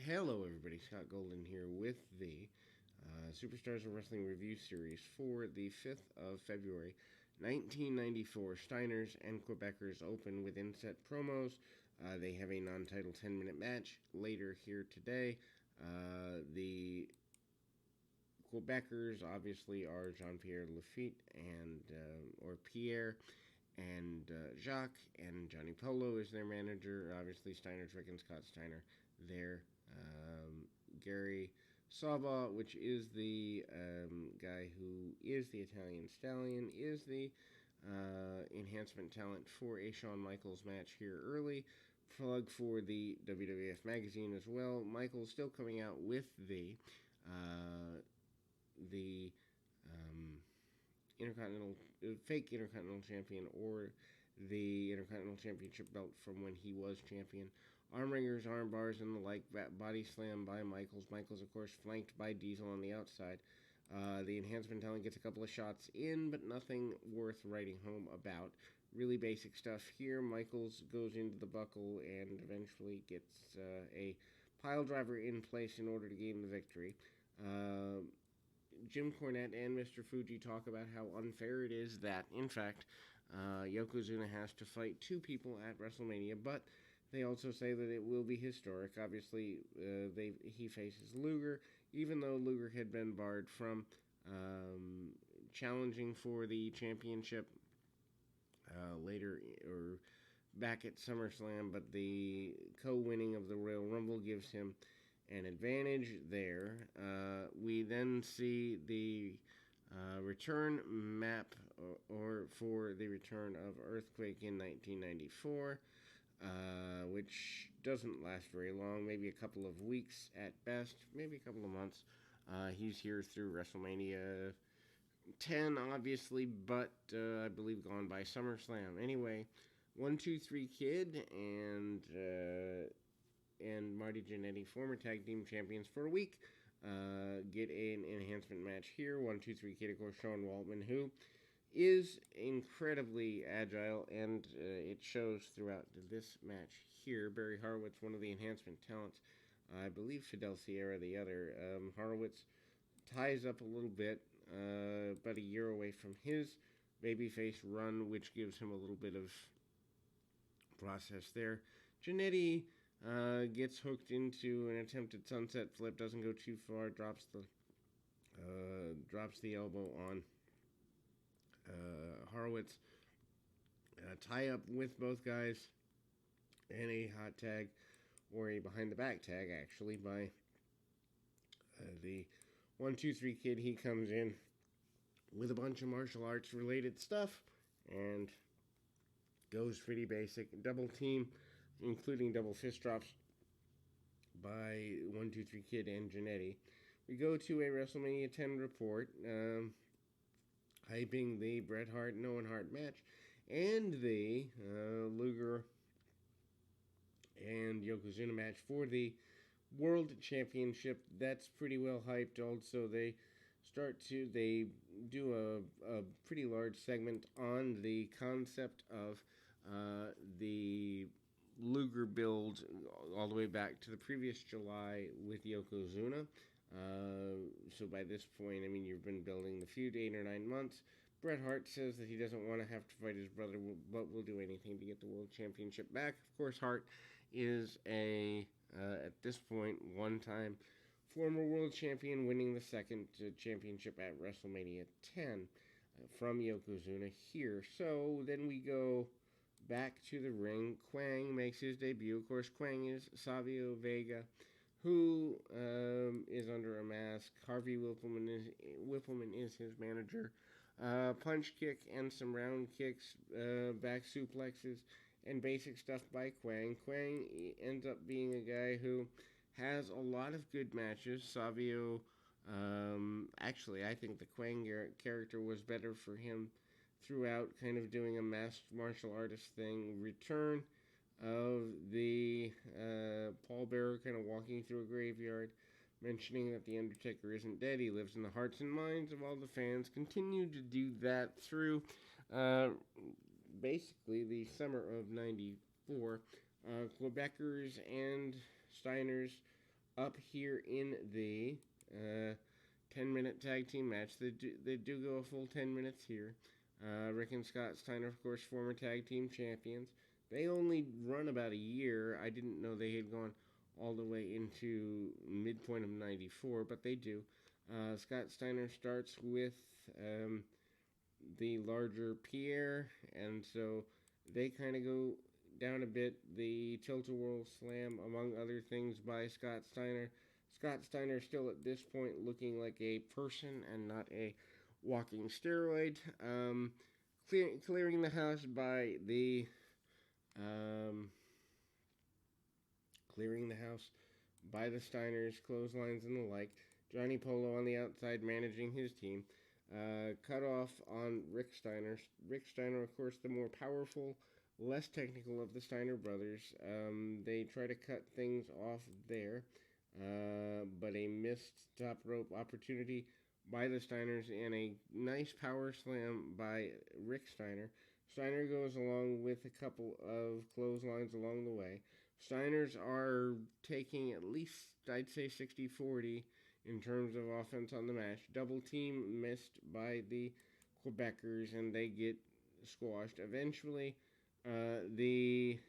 Hello, everybody. Scott Golden here with the Superstars of Wrestling Review Series for the 5th of February, 1994. Steiners and Quebecers open with inset promos. They have a non-title 10-minute match later here today. The Quebecers obviously are Jean-Pierre Lafitte or Pierre and Jacques, and Johnny Polo is their manager. Obviously, Steiner's Rick and Scott Steiner there. Gary Saba, which is the guy who is the Italian Stallion, is the enhancement talent for a Shawn Michaels match here early. Plug for the WWF magazine as well. Michaels still coming out with the Intercontinental fake Intercontinental Champion or the Intercontinental Championship belt from when he was champion. Arm ringers, arm bars, and the like. Body slam by Michaels. Michaels, of course, flanked by Diesel on the outside. The enhancement talent gets a couple of shots in, but nothing worth writing home about. Really basic stuff here. Michaels goes into the buckle and eventually gets a pile driver in place in order to gain the victory. Jim Cornette and Mr. Fuji talk about how unfair it is that, in fact, Yokozuna has to fight two people at WrestleMania, but they also say that it will be historic. Obviously, he faces Luger, even though Luger had been barred from challenging for the championship later or back at SummerSlam, but the co-winning of the Royal Rumble gives him an advantage there. We then see the return map or for the return of Earthquake in 1994, which doesn't last very long, maybe a couple of weeks at best, maybe a couple of months. He's here through WrestleMania 10, obviously, but I believe gone by SummerSlam. Anyway, 1-2-3 Kid and Marty Jannetty, former tag team champions for a week, get an enhancement match here. 1-2-3 Kid, of course, Sean Waltman, who is incredibly agile, and it shows throughout this match here. Barry Horowitz, one of the enhancement talents, I believe Fidel Sierra the other. Horowitz ties up a little bit, about a year away from his babyface run, which gives him a little bit of process there. Jannetty gets hooked into an attempted sunset flip, doesn't go too far, drops the elbow on Horowitz. Tie up with both guys, and a hot tag, or a behind the back tag actually, by the 1-2-3 Kid. He comes in with a bunch of martial arts related stuff and goes pretty basic. Double team, including double fist drops by 1-2-3 Kid and Jannetty. We go to a WrestleMania 10 report, hyping the Bret Hart and Owen Hart match and the Luger and Yokozuna match for the World Championship. That's pretty well hyped. Also, they do a pretty large segment on the concept of the Luger build all the way back to the previous July with Yokozuna. So by this point, I mean, you've been building the feud 8 or 9 months. Bret Hart says that he doesn't want to have to fight his brother, but will do anything to get the World Championship back. Of course, Hart is at this point, one-time former world champion, winning the second championship at WrestleMania 10 from Yokozuna here. So then we go back to the ring. Kwang makes his debut. Of course, Kwang is Savio Vega, who is under a mask. Harvey Whippleman is his manager. Punch kick and some round kicks, back suplexes, and basic stuff by Kwang. Kwang ends up being a guy who has a lot of good matches. Savio, actually, I think the Kwang character was better for him throughout, kind of doing a masked martial artist thing. Return of the Paul Bearer kind of walking through a graveyard, mentioning that the Undertaker isn't dead. He lives in the hearts and minds of all the fans. Continue to do that through basically the summer of '94. Quebecers and Steiners up here in the 10-minute tag team match. They do go a full 10 minutes here. Rick and Scott Steiner, of course, former tag team champions. They only run about a year. I didn't know they had gone all the way into midpoint of 94, but they do. Scott Steiner starts with the larger Pierre, and so they kind of go down a bit. The Tilt-A-Whirl Slam, among other things, by Scott Steiner. Scott Steiner still at this point looking like a person and not a walking steroid. Clearing the house by the Steiners, clotheslines and the like. Johnny Polo on the outside managing his team. Cut off on Rick Steiner. Rick Steiner, of course, the more powerful, less technical of the Steiner brothers. They try to cut things off there, but a missed top rope opportunity by the Steiners and a nice power slam by Rick Steiner. Steiner goes along with a couple of clotheslines along the way. Steiners are taking at least, I'd say, 60-40 in terms of offense on the match. Double team missed by the Quebecers, and they get squashed. Eventually, the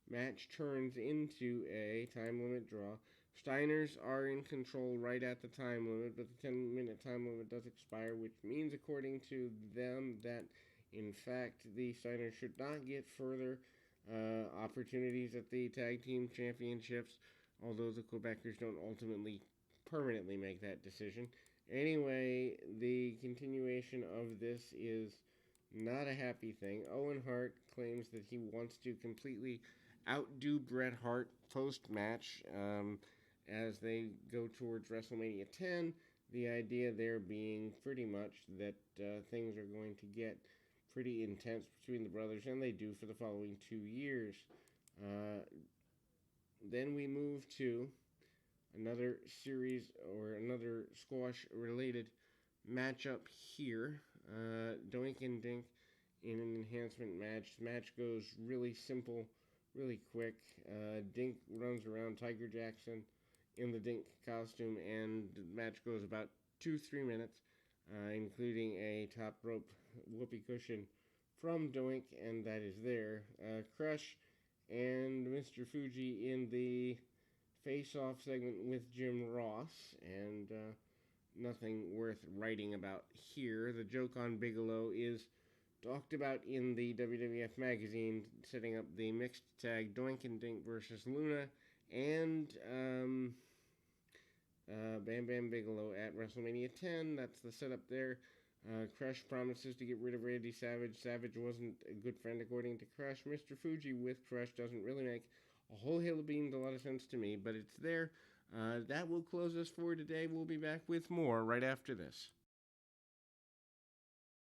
match turns into a time limit draw. Steiners are in control right at the time limit, but the 10-minute time limit does expire, which means, according to them, that in fact the Steiners should not get further opportunities at the tag team championships, although the Quebecers don't ultimately permanently make that decision. Anyway, the continuation of this is not a happy thing. Owen Hart claims that he wants to completely outdo Bret Hart post-match as they go towards WrestleMania 10. The idea there being pretty much that things are going to get pretty intense between the brothers, and they do for the following 2 years. Then we move to another series or another squash-related matchup here. Doink and Dink in an enhancement match. The match goes really simple, really quick. Dink runs around Tiger Jackson in the Dink costume, and the match goes about 2-3 minutes, including a top rope whoopee cushion from Doink, and that is there. Crush and Mr. Fuji in the face-off segment with Jim Ross, and nothing worth writing about here. The joke on Bigelow is talked about in the WWF magazine, setting up the mixed tag Doink and Dink versus Luna and Bam Bam Bigelow at WrestleMania 10. That's the setup there. Crush promises to get rid of Randy Savage. Savage wasn't a good friend according to Crush. Mr. Fuji with Crush doesn't really make a whole hill of beans a lot of sense to me, but it's there. That will close us for today. We'll be back with more right after this.